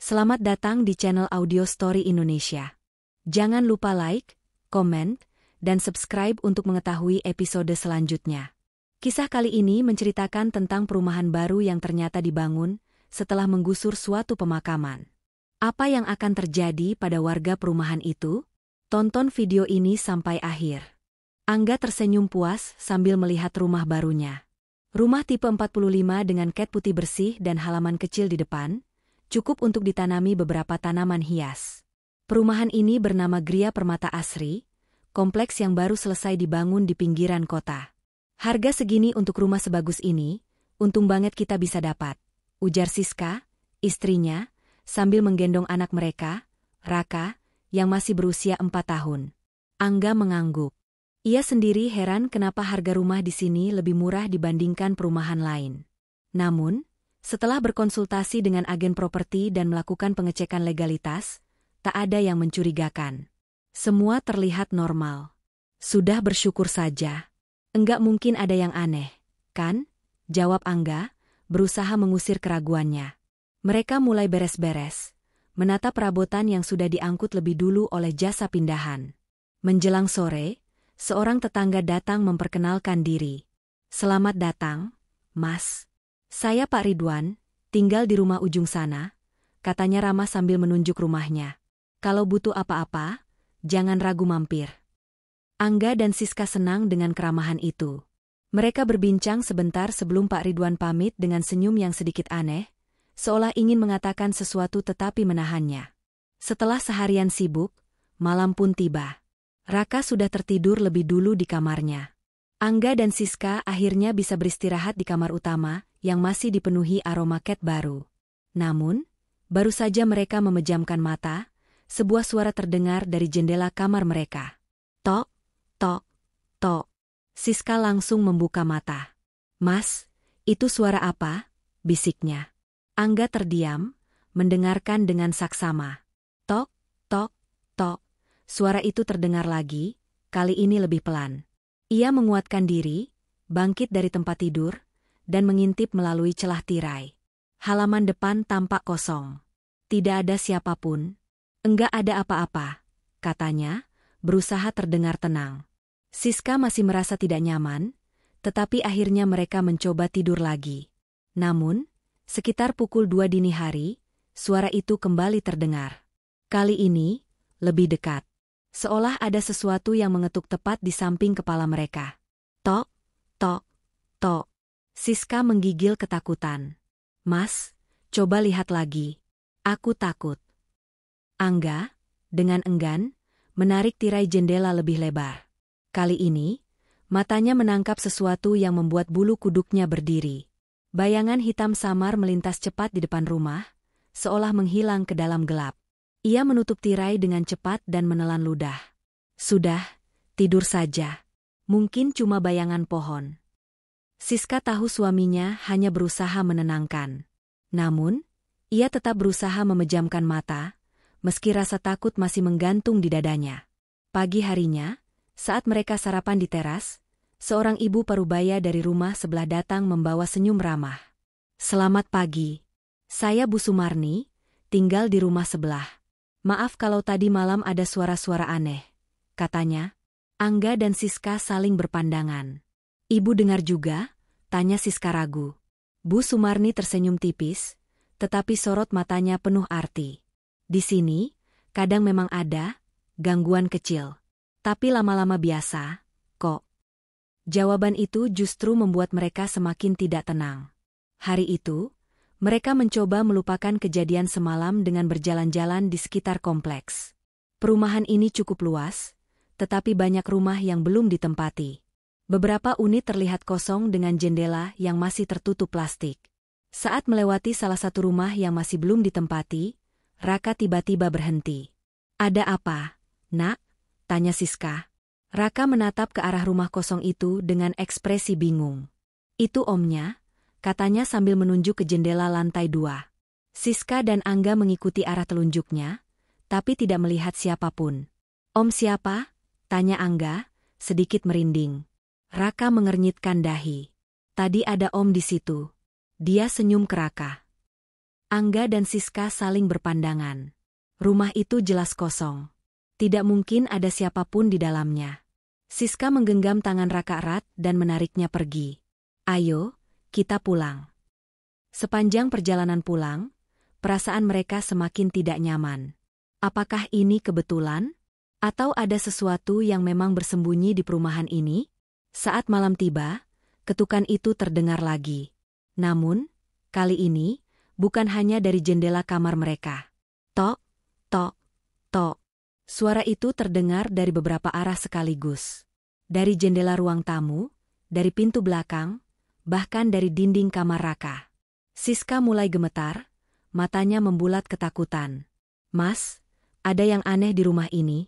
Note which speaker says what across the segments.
Speaker 1: Selamat datang di channel Audio Story Indonesia. Jangan lupa like, komen, dan subscribe untuk mengetahui episode selanjutnya. Kisah kali ini menceritakan tentang perumahan baru yang ternyata dibangun setelah menggusur suatu pemakaman. Apa yang akan terjadi pada warga perumahan itu? Tonton video ini sampai akhir. Angga tersenyum puas sambil melihat rumah barunya. Rumah tipe 45 dengan cat putih bersih dan halaman kecil di depan, cukup untuk ditanami beberapa tanaman hias. Perumahan ini bernama Gria Permata Asri, kompleks yang baru selesai dibangun di pinggiran kota. Harga segini untuk rumah sebagus ini, untung banget kita bisa dapat, ujar Siska, istrinya, sambil menggendong anak mereka, Raka, yang masih berusia 4 tahun. Angga mengangguk. Ia sendiri heran kenapa harga rumah di sini lebih murah dibandingkan perumahan lain. Namun, setelah berkonsultasi dengan agen properti dan melakukan pengecekan legalitas, tak ada yang mencurigakan. Semua terlihat normal. Sudah bersyukur saja. Enggak mungkin ada yang aneh, kan? Jawab Angga, berusaha mengusir keraguannya. Mereka mulai beres-beres, menata perabotan yang sudah diangkut lebih dulu oleh jasa pindahan. Menjelang sore, seorang tetangga datang memperkenalkan diri. Selamat datang, Mas. Saya Pak Ridwan, tinggal di rumah ujung sana, katanya ramah sambil menunjuk rumahnya. Kalau butuh apa-apa, jangan ragu mampir. Angga dan Siska senang dengan keramahan itu. Mereka berbincang sebentar sebelum Pak Ridwan pamit dengan senyum yang sedikit aneh, seolah ingin mengatakan sesuatu tetapi menahannya. Setelah seharian sibuk, malam pun tiba. Raka sudah tertidur lebih dulu di kamarnya. Angga dan Siska akhirnya bisa beristirahat di kamar utama yang masih dipenuhi aroma cat baru. Namun, baru saja mereka memejamkan mata, sebuah suara terdengar dari jendela kamar mereka. Tok, tok, tok. Siska langsung membuka mata. Mas, itu suara apa? Bisiknya. Angga terdiam, mendengarkan dengan saksama. Tok, tok, tok. Suara itu terdengar lagi, kali ini lebih pelan. Ia menguatkan diri, bangkit dari tempat tidur, dan mengintip melalui celah tirai. Halaman depan tampak kosong. Tidak ada siapapun. Enggak ada apa-apa, katanya, berusaha terdengar tenang. Siska masih merasa tidak nyaman, tetapi akhirnya mereka mencoba tidur lagi. Namun, sekitar pukul 2 dini hari, suara itu kembali terdengar. Kali ini, lebih dekat. Seolah ada sesuatu yang mengetuk tepat di samping kepala mereka. Tok, tok, tok. Siska menggigil ketakutan. Mas, coba lihat lagi. Aku takut. Angga, dengan enggan, menarik tirai jendela lebih lebar. Kali ini, matanya menangkap sesuatu yang membuat bulu kuduknya berdiri. Bayangan hitam samar melintas cepat di depan rumah, seolah menghilang ke dalam gelap. Ia menutup tirai dengan cepat dan menelan ludah. Sudah, tidur saja. Mungkin cuma bayangan pohon. Siska tahu suaminya hanya berusaha menenangkan. Namun, ia tetap berusaha memejamkan mata, meski rasa takut masih menggantung di dadanya. Pagi harinya, saat mereka sarapan di teras, seorang ibu parubaya dari rumah sebelah datang membawa senyum ramah. Selamat pagi. Saya Bu Sumarni, tinggal di rumah sebelah. Maaf kalau tadi malam ada suara-suara aneh, katanya. Angga dan Siska saling berpandangan. Ibu dengar juga? Tanya Siska ragu. Bu Sumarni tersenyum tipis, tetapi sorot matanya penuh arti. Di sini, kadang memang ada gangguan kecil. Tapi lama-lama biasa, kok. Jawaban itu justru membuat mereka semakin tidak tenang. Hari itu, mereka mencoba melupakan kejadian semalam dengan berjalan-jalan di sekitar kompleks. Perumahan ini cukup luas, tetapi banyak rumah yang belum ditempati. Beberapa unit terlihat kosong dengan jendela yang masih tertutup plastik. Saat melewati salah satu rumah yang masih belum ditempati, Raka tiba-tiba berhenti. Ada apa, Nak? Tanya Siska. Raka menatap ke arah rumah kosong itu dengan ekspresi bingung. Itu omnya, katanya sambil menunjuk ke jendela lantai 2. Siska dan Angga mengikuti arah telunjuknya, tapi tidak melihat siapapun. Om siapa? Tanya Angga, sedikit merinding. Raka mengernyitkan dahi. Tadi ada om di situ. Dia senyum ke Raka. Angga dan Siska saling berpandangan. Rumah itu jelas kosong. Tidak mungkin ada siapapun di dalamnya. Siska menggenggam tangan Raka erat dan menariknya pergi. Ayo, kita pulang. Sepanjang perjalanan pulang, perasaan mereka semakin tidak nyaman. Apakah ini kebetulan? Atau ada sesuatu yang memang bersembunyi di perumahan ini? Saat malam tiba, ketukan itu terdengar lagi. Namun, kali ini, bukan hanya dari jendela kamar mereka. Tok, tok, tok. Suara itu terdengar dari beberapa arah sekaligus. Dari jendela ruang tamu, dari pintu belakang, bahkan dari dinding kamar Raka. Siska mulai gemetar, matanya membulat ketakutan. Mas, ada yang aneh di rumah ini?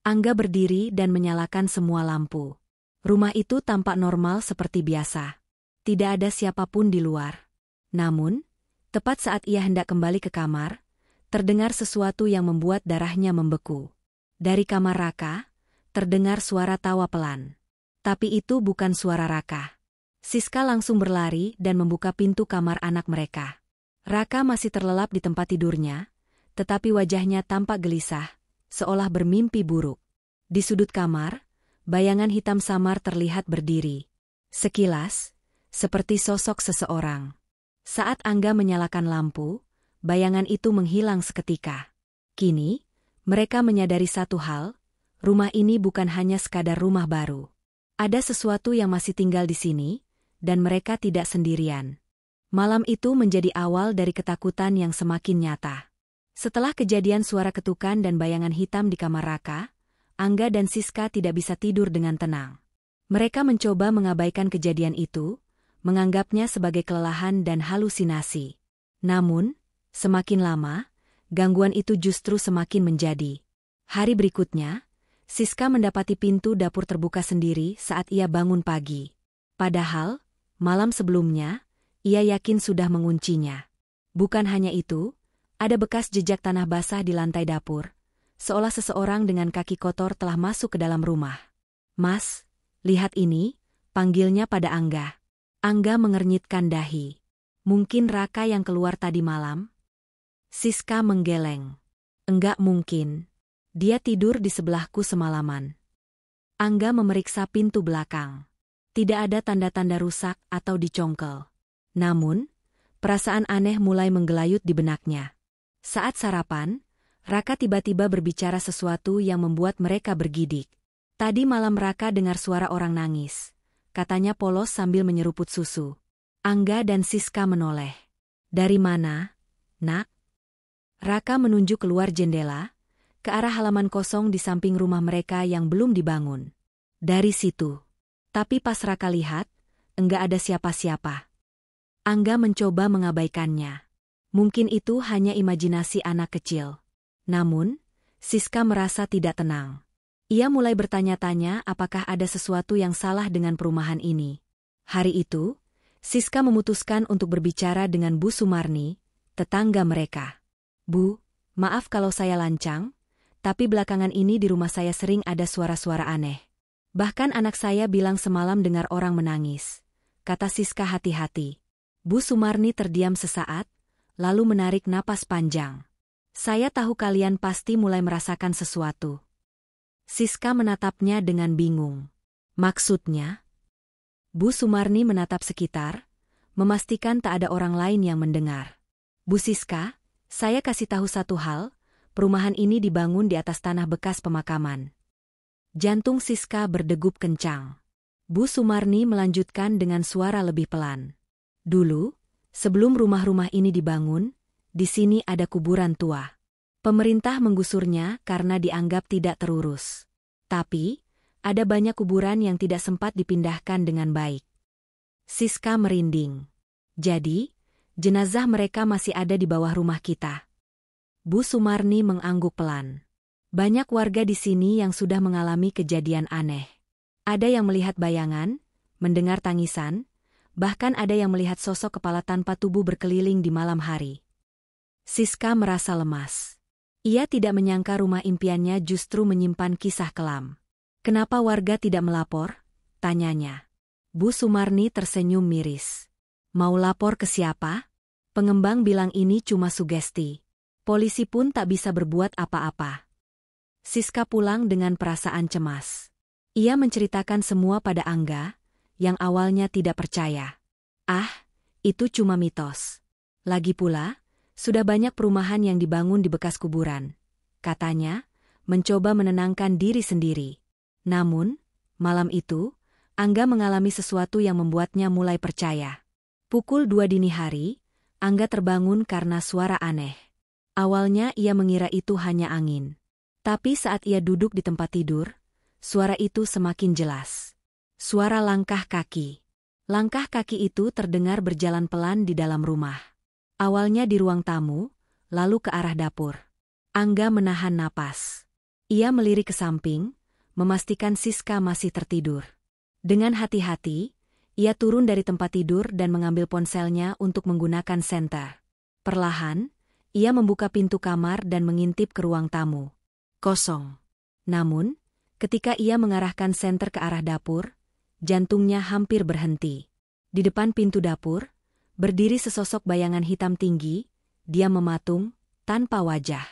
Speaker 1: Angga berdiri dan menyalakan semua lampu. Rumah itu tampak normal seperti biasa. Tidak ada siapapun di luar. Namun, tepat saat ia hendak kembali ke kamar, terdengar sesuatu yang membuat darahnya membeku. Dari kamar Raka, terdengar suara tawa pelan. Tapi itu bukan suara Raka. Siska langsung berlari dan membuka pintu kamar anak mereka. Raka masih terlelap di tempat tidurnya, tetapi wajahnya tampak gelisah, seolah bermimpi buruk. Di sudut kamar, bayangan hitam samar terlihat berdiri. Sekilas, seperti sosok seseorang. Saat Angga menyalakan lampu, bayangan itu menghilang seketika. Kini, mereka menyadari satu hal, rumah ini bukan hanya sekadar rumah baru. Ada sesuatu yang masih tinggal di sini, dan mereka tidak sendirian. Malam itu menjadi awal dari ketakutan yang semakin nyata. Setelah kejadian suara ketukan dan bayangan hitam di kamar Raka, Angga dan Siska tidak bisa tidur dengan tenang. Mereka mencoba mengabaikan kejadian itu, menganggapnya sebagai kelelahan dan halusinasi. Namun, semakin lama, gangguan itu justru semakin menjadi. Hari berikutnya, Siska mendapati pintu dapur terbuka sendiri saat ia bangun pagi. Padahal, malam sebelumnya, ia yakin sudah menguncinya. Bukan hanya itu, ada bekas jejak tanah basah di lantai dapur, seolah seseorang dengan kaki kotor telah masuk ke dalam rumah. Mas, lihat ini, panggilnya pada Angga. Angga mengernyitkan dahi. Mungkin Raka yang keluar tadi malam? Siska menggeleng. Enggak mungkin. Dia tidur di sebelahku semalaman. Angga memeriksa pintu belakang. Tidak ada tanda-tanda rusak atau dicongkel. Namun, perasaan aneh mulai menggelayut di benaknya. Saat sarapan, Raka tiba-tiba berbicara sesuatu yang membuat mereka bergidik. Tadi malam Raka dengar suara orang nangis. Katanya polos sambil menyeruput susu. Angga dan Siska menoleh. Dari mana, Nak? Raka menunjuk keluar jendela, ke arah halaman kosong di samping rumah mereka yang belum dibangun. Dari situ. Tapi pas Raka lihat, enggak ada siapa-siapa. Angga mencoba mengabaikannya. Mungkin itu hanya imajinasi anak kecil. Namun, Siska merasa tidak tenang. Ia mulai bertanya-tanya apakah ada sesuatu yang salah dengan perumahan ini. Hari itu, Siska memutuskan untuk berbicara dengan Bu Sumarni, tetangga mereka. Bu, maaf kalau saya lancang, tapi belakangan ini di rumah saya sering ada suara-suara aneh. Bahkan anak saya bilang semalam dengar orang menangis. Kata Siska hati-hati. Bu Sumarni terdiam sesaat, lalu menarik napas panjang. Saya tahu kalian pasti mulai merasakan sesuatu. Siska menatapnya dengan bingung. Maksudnya? Bu Sumarni menatap sekitar, memastikan tak ada orang lain yang mendengar. Bu Siska, saya kasih tahu satu hal, perumahan ini dibangun di atas tanah bekas pemakaman. Jantung Siska berdegup kencang. Bu Sumarni melanjutkan dengan suara lebih pelan. Dulu, sebelum rumah-rumah ini dibangun, di sini ada kuburan tua. Pemerintah menggusurnya karena dianggap tidak terurus. Tapi, ada banyak kuburan yang tidak sempat dipindahkan dengan baik. Siska merinding. Jadi, jenazah mereka masih ada di bawah rumah kita. Bu Sumarni mengangguk pelan. Banyak warga di sini yang sudah mengalami kejadian aneh. Ada yang melihat bayangan, mendengar tangisan, bahkan ada yang melihat sosok kepala tanpa tubuh berkeliling di malam hari. Siska merasa lemas. Ia tidak menyangka rumah impiannya justru menyimpan kisah kelam. Kenapa warga tidak melapor? Tanyanya. Bu Sumarni tersenyum miris. Mau lapor ke siapa? Pengembang bilang ini cuma sugesti. Polisi pun tak bisa berbuat apa-apa. Siska pulang dengan perasaan cemas. Ia menceritakan semua pada Angga, yang awalnya tidak percaya. Ah, itu cuma mitos. Lagi pula, sudah banyak perumahan yang dibangun di bekas kuburan. Katanya, mencoba menenangkan diri sendiri. Namun, malam itu, Angga mengalami sesuatu yang membuatnya mulai percaya. Pukul 2 dini hari, Angga terbangun karena suara aneh. Awalnya ia mengira itu hanya angin. Tapi saat ia duduk di tempat tidur, suara itu semakin jelas. Suara langkah kaki. Langkah kaki itu terdengar berjalan pelan di dalam rumah. Awalnya di ruang tamu, lalu ke arah dapur. Angga menahan napas. Ia melirik ke samping, memastikan Siska masih tertidur. Dengan hati-hati, ia turun dari tempat tidur dan mengambil ponselnya untuk menggunakan senter. Perlahan, ia membuka pintu kamar dan mengintip ke ruang tamu. Kosong. Namun, ketika ia mengarahkan senter ke arah dapur, jantungnya hampir berhenti. Di depan pintu dapur, berdiri sesosok bayangan hitam tinggi, dia mematung, tanpa wajah.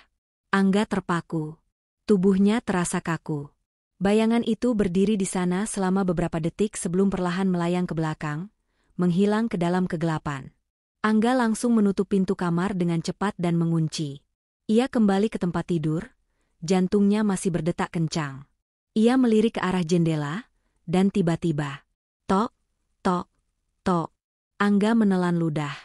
Speaker 1: Angga terpaku. Tubuhnya terasa kaku. Bayangan itu berdiri di sana selama beberapa detik sebelum perlahan melayang ke belakang, menghilang ke dalam kegelapan. Angga langsung menutup pintu kamar dengan cepat dan mengunci. Ia kembali ke tempat tidur, jantungnya masih berdetak kencang. Ia melirik ke arah jendela, dan tiba-tiba, tok, tok, tok. Angga menelan ludah.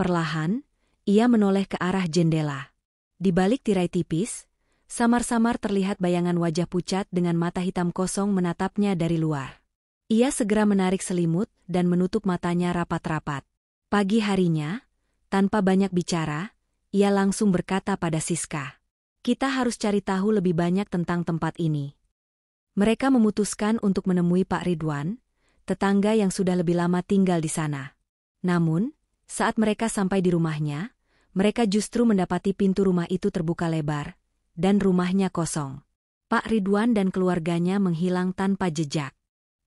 Speaker 1: Perlahan, ia menoleh ke arah jendela. Di balik tirai tipis, samar-samar terlihat bayangan wajah pucat dengan mata hitam kosong menatapnya dari luar. Ia segera menarik selimut dan menutup matanya rapat-rapat. Pagi harinya, tanpa banyak bicara, ia langsung berkata pada Siska, "Kita harus cari tahu lebih banyak tentang tempat ini." Mereka memutuskan untuk menemui Pak Ridwan, tetangga yang sudah lebih lama tinggal di sana. Namun, saat mereka sampai di rumahnya, mereka justru mendapati pintu rumah itu terbuka lebar, dan rumahnya kosong. Pak Ridwan dan keluarganya menghilang tanpa jejak.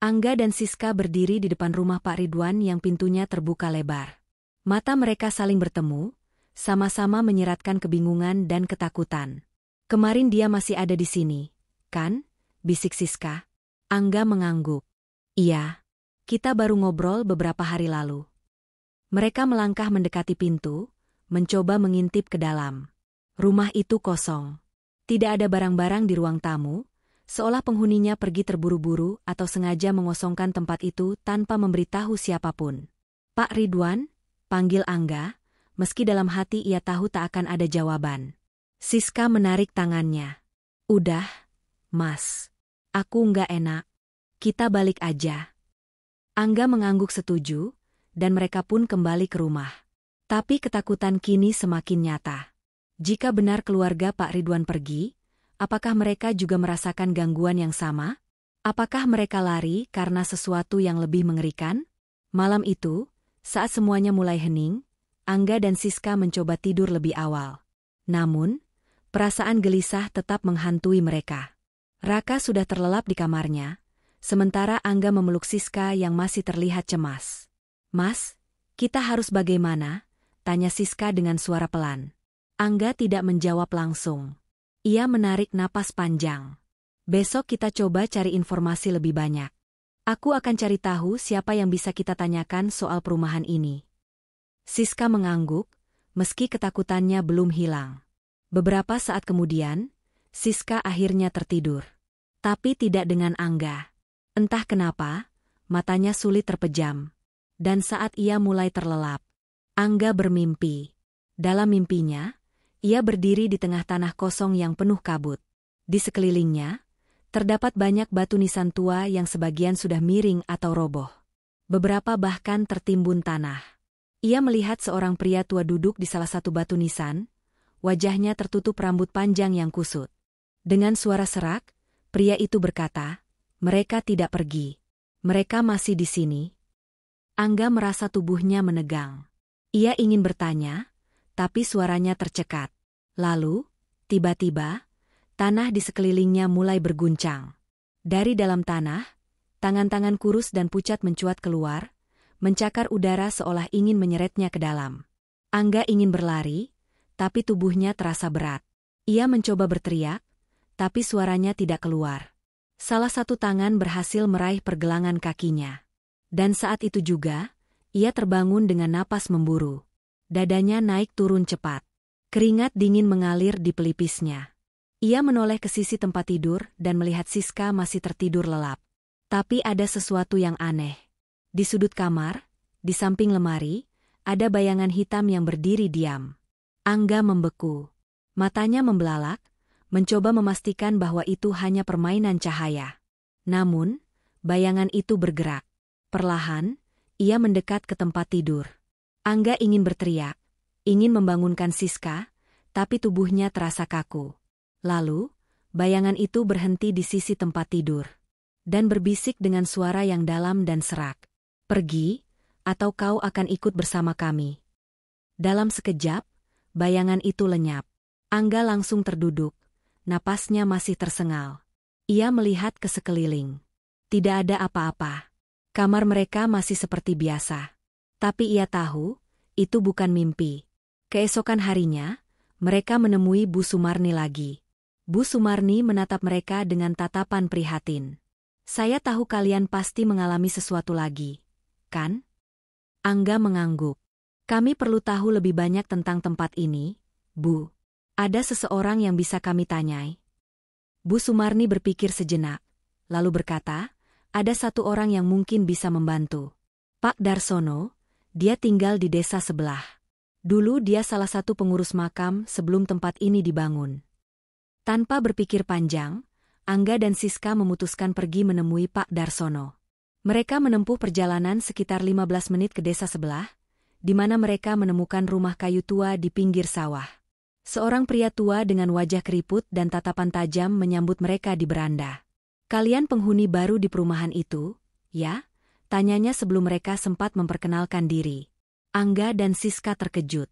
Speaker 1: Angga dan Siska berdiri di depan rumah Pak Ridwan yang pintunya terbuka lebar. Mata mereka saling bertemu, sama-sama menyiratkan kebingungan dan ketakutan. "Kemarin dia masih ada di sini, kan?" bisik Siska. Angga mengangguk. "Iya. Kita baru ngobrol beberapa hari lalu." Mereka melangkah mendekati pintu, mencoba mengintip ke dalam. Rumah itu kosong. Tidak ada barang-barang di ruang tamu, seolah penghuninya pergi terburu-buru atau sengaja mengosongkan tempat itu tanpa memberitahu siapapun. "Pak Ridwan," panggil Angga, meski dalam hati ia tahu tak akan ada jawaban. Siska menarik tangannya. "Udah, Mas. Aku nggak enak. Kita balik aja." Angga mengangguk setuju, dan mereka pun kembali ke rumah. Tapi ketakutan kini semakin nyata. Jika benar keluarga Pak Ridwan pergi, apakah mereka juga merasakan gangguan yang sama? Apakah mereka lari karena sesuatu yang lebih mengerikan? Malam itu, saat semuanya mulai hening, Angga dan Siska mencoba tidur lebih awal. Namun, perasaan gelisah tetap menghantui mereka. Raka sudah terlelap di kamarnya, sementara Angga memeluk Siska yang masih terlihat cemas. "Mas, kita harus bagaimana?" tanya Siska dengan suara pelan. Angga tidak menjawab langsung. Ia menarik napas panjang. "Besok kita coba cari informasi lebih banyak. Aku akan cari tahu siapa yang bisa kita tanyakan soal perumahan ini." Siska mengangguk, meski ketakutannya belum hilang. Beberapa saat kemudian, Siska akhirnya tertidur. Tapi tidak dengan Angga. Entah kenapa, matanya sulit terpejam. Dan saat ia mulai terlelap, Angga bermimpi. Dalam mimpinya, ia berdiri di tengah tanah kosong yang penuh kabut. Di sekelilingnya, terdapat banyak batu nisan tua yang sebagian sudah miring atau roboh. Beberapa bahkan tertimbun tanah. Ia melihat seorang pria tua duduk di salah satu batu nisan, wajahnya tertutup rambut panjang yang kusut. Dengan suara serak, pria itu berkata, "Mereka tidak pergi. Mereka masih di sini." Angga merasa tubuhnya menegang. Ia ingin bertanya, tapi suaranya tercekat. Lalu, tiba-tiba, tanah di sekelilingnya mulai berguncang. Dari dalam tanah, tangan-tangan kurus dan pucat mencuat keluar, mencakar udara seolah ingin menyeretnya ke dalam. Angga ingin berlari, tapi tubuhnya terasa berat. Ia mencoba berteriak, tapi suaranya tidak keluar. Salah satu tangan berhasil meraih pergelangan kakinya. Dan saat itu juga, ia terbangun dengan napas memburu. Dadanya naik turun cepat. Keringat dingin mengalir di pelipisnya. Ia menoleh ke sisi tempat tidur dan melihat Siska masih tertidur lelap. Tapi ada sesuatu yang aneh. Di sudut kamar, di samping lemari, ada bayangan hitam yang berdiri diam. Angga membeku. Matanya membelalak, mencoba memastikan bahwa itu hanya permainan cahaya. Namun, bayangan itu bergerak. Perlahan, ia mendekat ke tempat tidur. Angga ingin berteriak, ingin membangunkan Siska, tapi tubuhnya terasa kaku. Lalu, bayangan itu berhenti di sisi tempat tidur. Dan berbisik dengan suara yang dalam dan serak. "Pergi, atau kau akan ikut bersama kami." Dalam sekejap, bayangan itu lenyap. Angga langsung terduduk, napasnya masih tersengal. Ia melihat ke sekeliling. Tidak ada apa-apa. Kamar mereka masih seperti biasa. Tapi ia tahu, itu bukan mimpi. Keesokan harinya, mereka menemui Bu Sumarni lagi. Bu Sumarni menatap mereka dengan tatapan prihatin. "Saya tahu kalian pasti mengalami sesuatu lagi, kan?" Angga mengangguk. "Kami perlu tahu lebih banyak tentang tempat ini, Bu. Ada seseorang yang bisa kami tanyai?" Bu Sumarni berpikir sejenak, lalu berkata, "Ada satu orang yang mungkin bisa membantu. Pak Darsono, dia tinggal di desa sebelah. Dulu dia salah satu pengurus makam sebelum tempat ini dibangun." Tanpa berpikir panjang, Angga dan Siska memutuskan pergi menemui Pak Darsono. Mereka menempuh perjalanan sekitar 15 menit ke desa sebelah, di mana mereka menemukan rumah kayu tua di pinggir sawah. Seorang pria tua dengan wajah keriput dan tatapan tajam menyambut mereka di beranda. "Kalian penghuni baru di perumahan itu, ya?" tanyanya sebelum mereka sempat memperkenalkan diri. Angga dan Siska terkejut.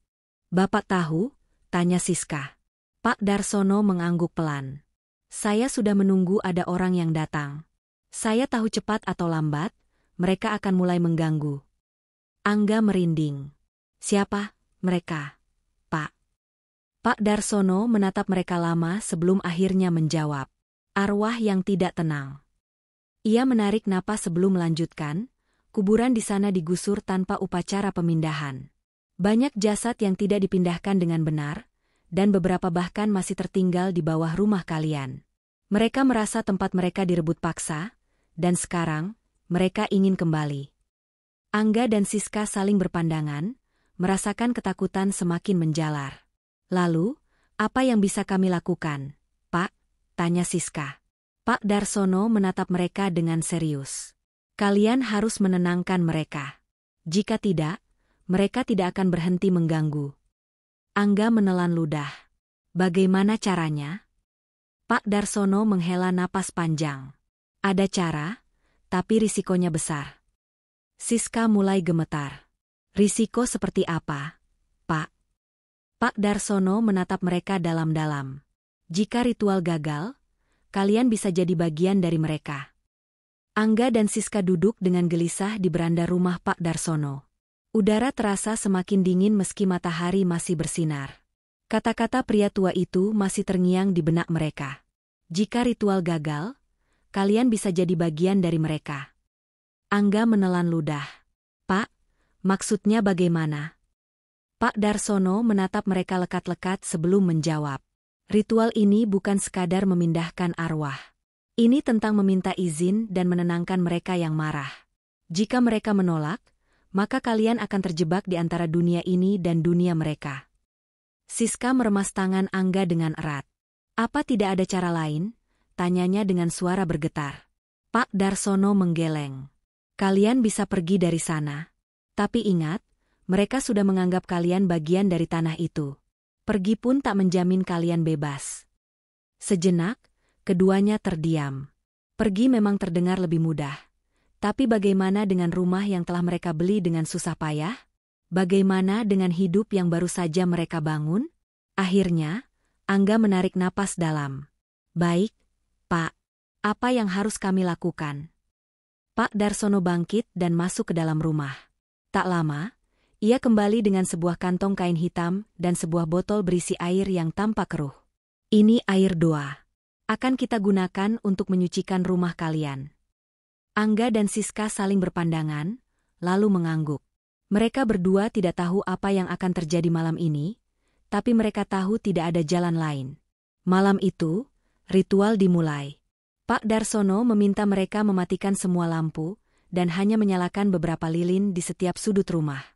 Speaker 1: "Bapak tahu?" tanya Siska. Pak Darsono mengangguk pelan. "Saya sudah menunggu ada orang yang datang. Saya tahu cepat atau lambat, mereka akan mulai mengganggu." Angga merinding. "Siapa mereka, Pak?" Pak Darsono menatap mereka lama sebelum akhirnya menjawab. "Arwah yang tidak tenang." Ia menarik napas sebelum melanjutkan, "Kuburan di sana digusur tanpa upacara pemindahan. Banyak jasad yang tidak dipindahkan dengan benar, dan beberapa bahkan masih tertinggal di bawah rumah kalian. Mereka merasa tempat mereka direbut paksa, dan sekarang, mereka ingin kembali." Angga dan Siska saling berpandangan, merasakan ketakutan semakin menjalar. "Lalu, apa yang bisa kami lakukan, Pak?" tanya Siska. Pak Darsono menatap mereka dengan serius. "Kalian harus menenangkan mereka. Jika tidak, mereka tidak akan berhenti mengganggu." Angga menelan ludah. "Bagaimana caranya?" Pak Darsono menghela napas panjang. "Ada cara, tapi risikonya besar." Siska mulai gemetar. "Risiko seperti apa, Pak?" Pak Darsono menatap mereka dalam-dalam. "Jika ritual gagal, kalian bisa jadi bagian dari mereka." Angga dan Siska duduk dengan gelisah di beranda rumah Pak Darsono. Udara terasa semakin dingin meski matahari masih bersinar. Kata-kata pria tua itu masih terngiang di benak mereka. "Jika ritual gagal, kalian bisa jadi bagian dari mereka." Angga menelan ludah. "Pak, maksudnya bagaimana?" Pak Darsono menatap mereka lekat-lekat sebelum menjawab. "Ritual ini bukan sekadar memindahkan arwah. Ini tentang meminta izin dan menenangkan mereka yang marah. Jika mereka menolak, maka kalian akan terjebak di antara dunia ini dan dunia mereka." Siska meremas tangan Angga dengan erat. "Apa tidak ada cara lain?" tanyanya dengan suara bergetar. Pak Darsono menggeleng. "Kalian bisa pergi dari sana. Tapi ingat, mereka sudah menganggap kalian bagian dari tanah itu. Pergi pun tak menjamin kalian bebas." Sejenak, keduanya terdiam. Pergi memang terdengar lebih mudah. Tapi bagaimana dengan rumah yang telah mereka beli dengan susah payah? Bagaimana dengan hidup yang baru saja mereka bangun? Akhirnya, Angga menarik napas dalam. "Baik, Pak. Apa yang harus kami lakukan?" Pak Darsono bangkit dan masuk ke dalam rumah. Tak lama, Ia kembali dengan sebuah kantong kain hitam dan sebuah botol berisi air yang tampak keruh. Ini air doa. Akan kita gunakan untuk menyucikan rumah kalian. Angga dan Siska saling berpandangan, lalu mengangguk. Mereka berdua tidak tahu apa yang akan terjadi malam ini, tapi mereka tahu tidak ada jalan lain. Malam itu, ritual dimulai. Pak Darsono meminta mereka mematikan semua lampu dan hanya menyalakan beberapa lilin di setiap sudut rumah.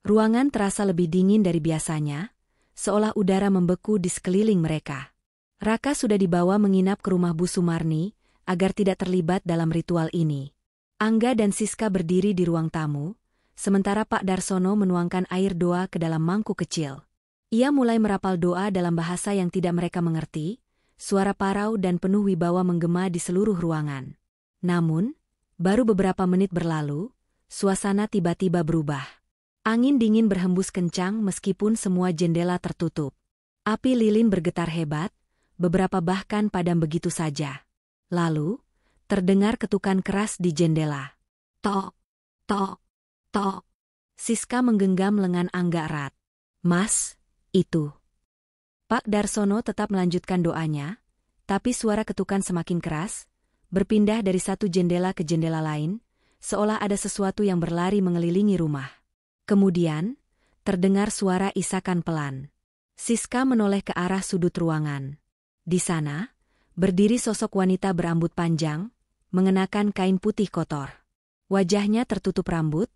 Speaker 1: Ruangan terasa lebih dingin dari biasanya, seolah udara membeku di sekeliling mereka. Raka sudah dibawa menginap ke rumah Bu Sumarni agar tidak terlibat dalam ritual ini. Angga dan Siska berdiri di ruang tamu, sementara Pak Darsono menuangkan air doa ke dalam mangkuk kecil. Ia mulai merapal doa dalam bahasa yang tidak mereka mengerti, suara parau dan penuh wibawa menggema di seluruh ruangan. Namun, baru beberapa menit berlalu, suasana tiba-tiba berubah. Angin dingin berhembus kencang meskipun semua jendela tertutup. Api lilin bergetar hebat, beberapa bahkan padam begitu saja. Lalu, terdengar ketukan keras di jendela. Tok, tok, tok. Siska menggenggam lengan Angga erat. Mas, itu. Pak Darsono tetap melanjutkan doanya, tapi suara ketukan semakin keras, berpindah dari satu jendela ke jendela lain, seolah ada sesuatu yang berlari mengelilingi rumah. Kemudian, terdengar suara isakan pelan. Siska menoleh ke arah sudut ruangan. Di sana, berdiri sosok wanita berambut panjang, mengenakan kain putih kotor. Wajahnya tertutup rambut,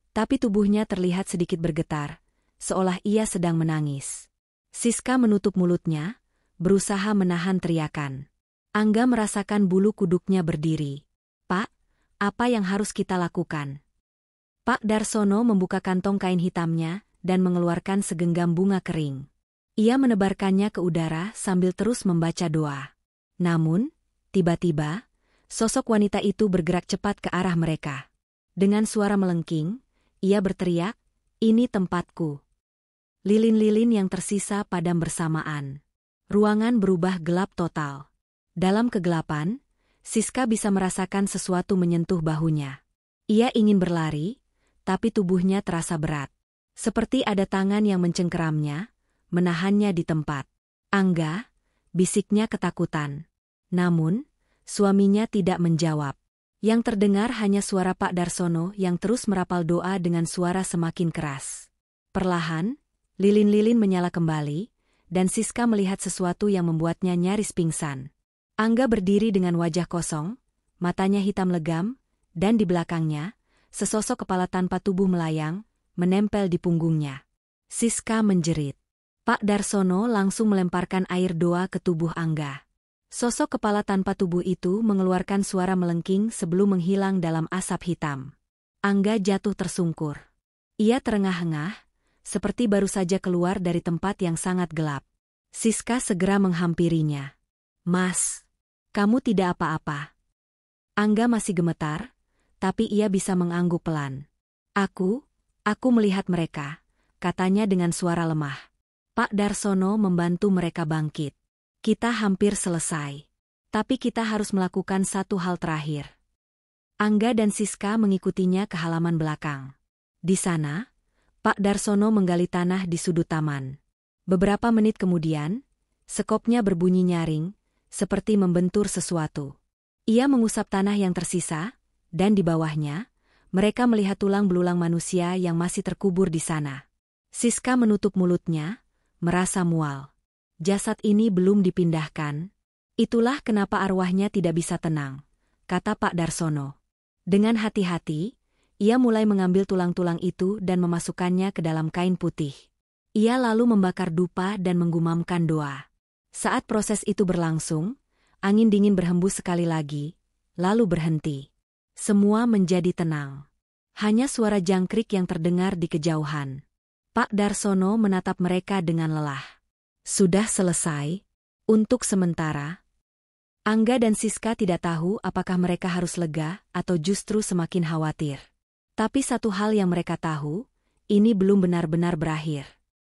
Speaker 1: tapi tubuhnya terlihat sedikit bergetar, seolah ia sedang menangis. Siska menutup mulutnya, berusaha menahan teriakan. Angga merasakan bulu kuduknya berdiri. Pak, apa yang harus kita lakukan? Pak Darsono membuka kantong kain hitamnya dan mengeluarkan segenggam bunga kering. Ia menebarkannya ke udara sambil terus membaca doa. Namun, tiba-tiba, sosok wanita itu bergerak cepat ke arah mereka. Dengan suara melengking, ia berteriak, "Ini tempatku." Lilin-lilin yang tersisa padam bersamaan. Ruangan berubah gelap total. Dalam kegelapan, Siska bisa merasakan sesuatu menyentuh bahunya. Ia ingin berlari, tapi tubuhnya terasa berat. Seperti ada tangan yang mencengkeramnya, menahannya di tempat. Angga, bisiknya ketakutan. Namun, suaminya tidak menjawab. Yang terdengar hanya suara Pak Darsono yang terus merapal doa dengan suara semakin keras. Perlahan, lilin-lilin menyala kembali, dan Siska melihat sesuatu yang membuatnya nyaris pingsan. Angga berdiri dengan wajah kosong, matanya hitam legam, dan di belakangnya, sesosok kepala tanpa tubuh melayang, menempel di punggungnya. Siska menjerit. Pak Darsono langsung melemparkan air doa ke tubuh Angga. Sosok kepala tanpa tubuh itu mengeluarkan suara melengking sebelum menghilang dalam asap hitam. Angga jatuh tersungkur. Ia terengah-engah, seperti baru saja keluar dari tempat yang sangat gelap. Siska segera menghampirinya. "Mas, kamu tidak apa-apa?" Angga masih gemetar, tapi ia bisa mengangguk pelan. Aku melihat mereka," katanya dengan suara lemah. Pak Darsono membantu mereka bangkit. "Kita hampir selesai. Tapi kita harus melakukan satu hal terakhir." Angga dan Siska mengikutinya ke halaman belakang. Di sana, Pak Darsono menggali tanah di sudut taman. Beberapa menit kemudian, sekopnya berbunyi nyaring, seperti membentur sesuatu. Ia mengusap tanah yang tersisa, dan di bawahnya, mereka melihat tulang belulang manusia yang masih terkubur di sana. Siska menutup mulutnya, merasa mual. Jasad ini belum dipindahkan. Itulah kenapa arwahnya tidak bisa tenang, kata Pak Darsono. Dengan hati-hati, ia mulai mengambil tulang-tulang itu dan memasukkannya ke dalam kain putih. Ia lalu membakar dupa dan menggumamkan doa. Saat proses itu berlangsung, angin dingin berhembus sekali lagi, lalu berhenti. Semua menjadi tenang. Hanya suara jangkrik yang terdengar di kejauhan. Pak Darsono menatap mereka dengan lelah. Sudah selesai? Untuk sementara. Angga dan Siska tidak tahu apakah mereka harus lega atau justru semakin khawatir. Tapi satu hal yang mereka tahu, ini belum benar-benar berakhir.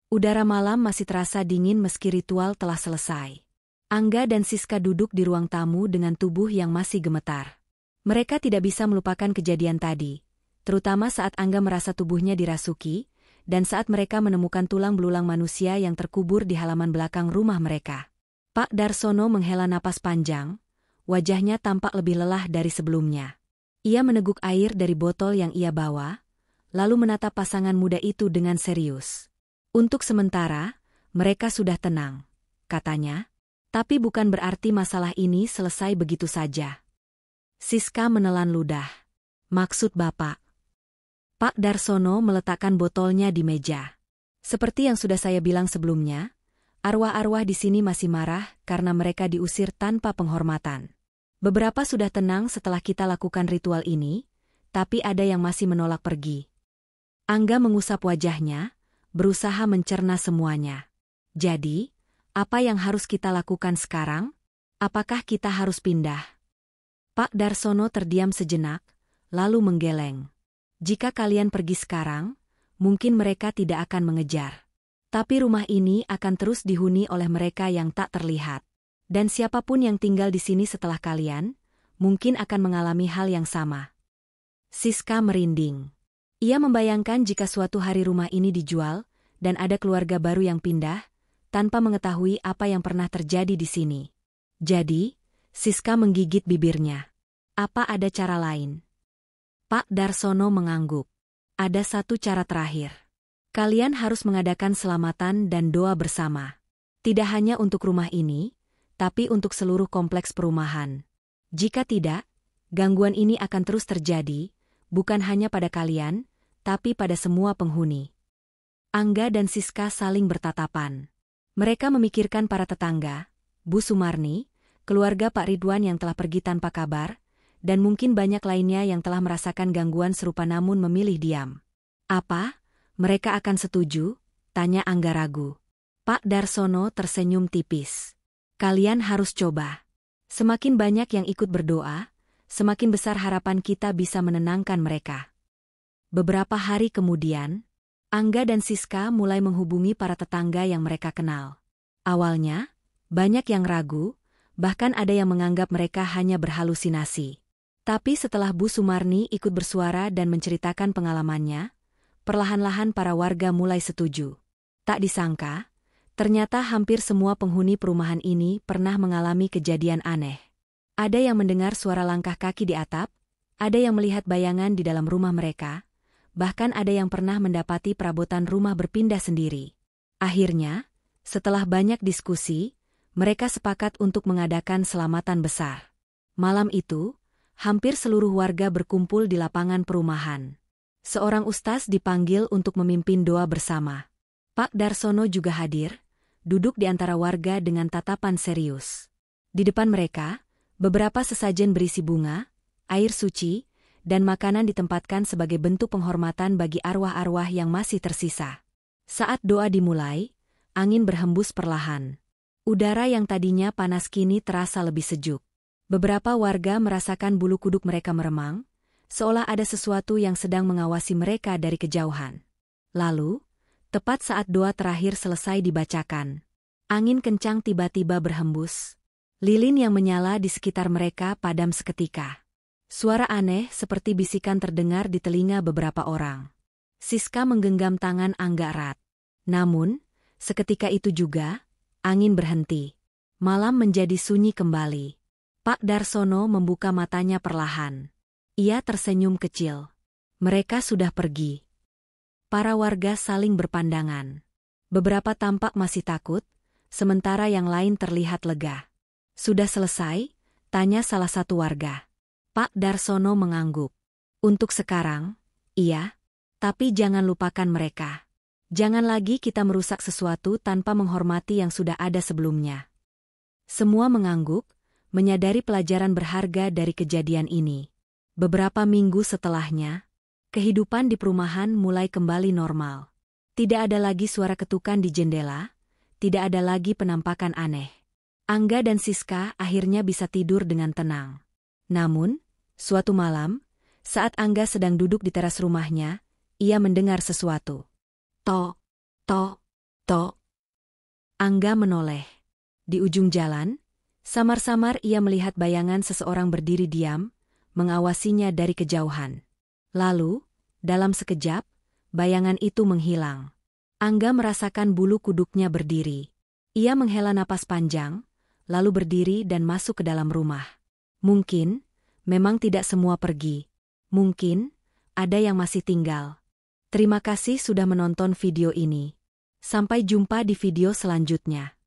Speaker 1: Udara malam masih terasa dingin meski ritual telah selesai. Angga dan Siska duduk di ruang tamu dengan tubuh yang masih gemetar. Mereka tidak bisa melupakan kejadian tadi, terutama saat Angga merasa tubuhnya dirasuki, dan saat mereka menemukan tulang belulang manusia yang terkubur di halaman belakang rumah mereka. Pak Darsono menghela napas panjang, wajahnya tampak lebih lelah dari sebelumnya. Ia meneguk air dari botol yang ia bawa, lalu menatap pasangan muda itu dengan serius. Untuk sementara, mereka sudah tenang, katanya. Tapi bukan berarti masalah ini selesai begitu saja. Siska menelan ludah. Maksud Bapak? Pak Darsono meletakkan botolnya di meja. Seperti yang sudah saya bilang sebelumnya, arwah-arwah di sini masih marah karena mereka diusir tanpa penghormatan. Beberapa sudah tenang setelah kita lakukan ritual ini, tapi ada yang masih menolak pergi. Angga mengusap wajahnya, berusaha mencerna semuanya. Jadi, apa yang harus kita lakukan sekarang? Apakah kita harus pindah? Pak Darsono terdiam sejenak, lalu menggeleng. Jika kalian pergi sekarang, mungkin mereka tidak akan mengejar. Tapi rumah ini akan terus dihuni oleh mereka yang tak terlihat. Dan siapapun yang tinggal di sini setelah kalian, mungkin akan mengalami hal yang sama. Siska merinding. Ia membayangkan jika suatu hari rumah ini dijual, dan ada keluarga baru yang pindah, tanpa mengetahui apa yang pernah terjadi di sini. Jadi, Siska menggigit bibirnya. Apa ada cara lain? Pak Darsono mengangguk. Ada satu cara terakhir. Kalian harus mengadakan selamatan dan doa bersama. Tidak hanya untuk rumah ini, tapi untuk seluruh kompleks perumahan. Jika tidak, gangguan ini akan terus terjadi, bukan hanya pada kalian, tapi pada semua penghuni. Angga dan Siska saling bertatapan. Mereka memikirkan para tetangga, Bu Sumarni, keluarga Pak Ridwan yang telah pergi tanpa kabar, dan mungkin banyak lainnya yang telah merasakan gangguan serupa namun memilih diam. Apa? Mereka akan setuju? Tanya Angga ragu. Pak Darsono tersenyum tipis. Kalian harus coba. Semakin banyak yang ikut berdoa, semakin besar harapan kita bisa menenangkan mereka. Beberapa hari kemudian, Angga dan Siska mulai menghubungi para tetangga yang mereka kenal. Awalnya, banyak yang ragu, bahkan ada yang menganggap mereka hanya berhalusinasi. Tapi setelah Bu Sumarni ikut bersuara dan menceritakan pengalamannya, perlahan-lahan para warga mulai setuju. Tak disangka, ternyata hampir semua penghuni perumahan ini pernah mengalami kejadian aneh. Ada yang mendengar suara langkah kaki di atap, ada yang melihat bayangan di dalam rumah mereka, bahkan ada yang pernah mendapati perabotan rumah berpindah sendiri. Akhirnya, setelah banyak diskusi, mereka sepakat untuk mengadakan selamatan besar. Malam itu, hampir seluruh warga berkumpul di lapangan perumahan. Seorang ustaz dipanggil untuk memimpin doa bersama. Pak Darsono juga hadir, duduk di antara warga dengan tatapan serius. Di depan mereka, beberapa sesajen berisi bunga, air suci, dan makanan ditempatkan sebagai bentuk penghormatan bagi arwah-arwah yang masih tersisa. Saat doa dimulai, angin berhembus perlahan. Udara yang tadinya panas kini terasa lebih sejuk. Beberapa warga merasakan bulu kuduk mereka meremang, seolah ada sesuatu yang sedang mengawasi mereka dari kejauhan. Lalu, tepat saat doa terakhir selesai dibacakan, angin kencang tiba-tiba berhembus. Lilin yang menyala di sekitar mereka padam seketika. Suara aneh seperti bisikan terdengar di telinga beberapa orang. Siska menggenggam tangan Angga erat. Namun, seketika itu juga, angin berhenti. Malam menjadi sunyi kembali. Pak Darsono membuka matanya perlahan. Ia tersenyum kecil. Mereka sudah pergi. Para warga saling berpandangan. Beberapa tampak masih takut, sementara yang lain terlihat lega. Sudah selesai? Tanya salah satu warga. Pak Darsono mengangguk. Untuk sekarang, iya. Tapi jangan lupakan mereka. Jangan lagi kita merusak sesuatu tanpa menghormati yang sudah ada sebelumnya. Semua mengangguk, menyadari pelajaran berharga dari kejadian ini. Beberapa minggu setelahnya, kehidupan di perumahan mulai kembali normal. Tidak ada lagi suara ketukan di jendela, tidak ada lagi penampakan aneh. Angga dan Siska akhirnya bisa tidur dengan tenang. Namun, suatu malam, saat Angga sedang duduk di teras rumahnya, ia mendengar sesuatu. Tok, tok, tok. Angga menoleh. Di ujung jalan, samar-samar ia melihat bayangan seseorang berdiri diam, mengawasinya dari kejauhan. Lalu, dalam sekejap, bayangan itu menghilang. Angga merasakan bulu kuduknya berdiri. Ia menghela napas panjang, lalu berdiri dan masuk ke dalam rumah. Mungkin, memang tidak semua pergi. Mungkin, ada yang masih tinggal. Terima kasih sudah menonton video ini. Sampai jumpa di video selanjutnya.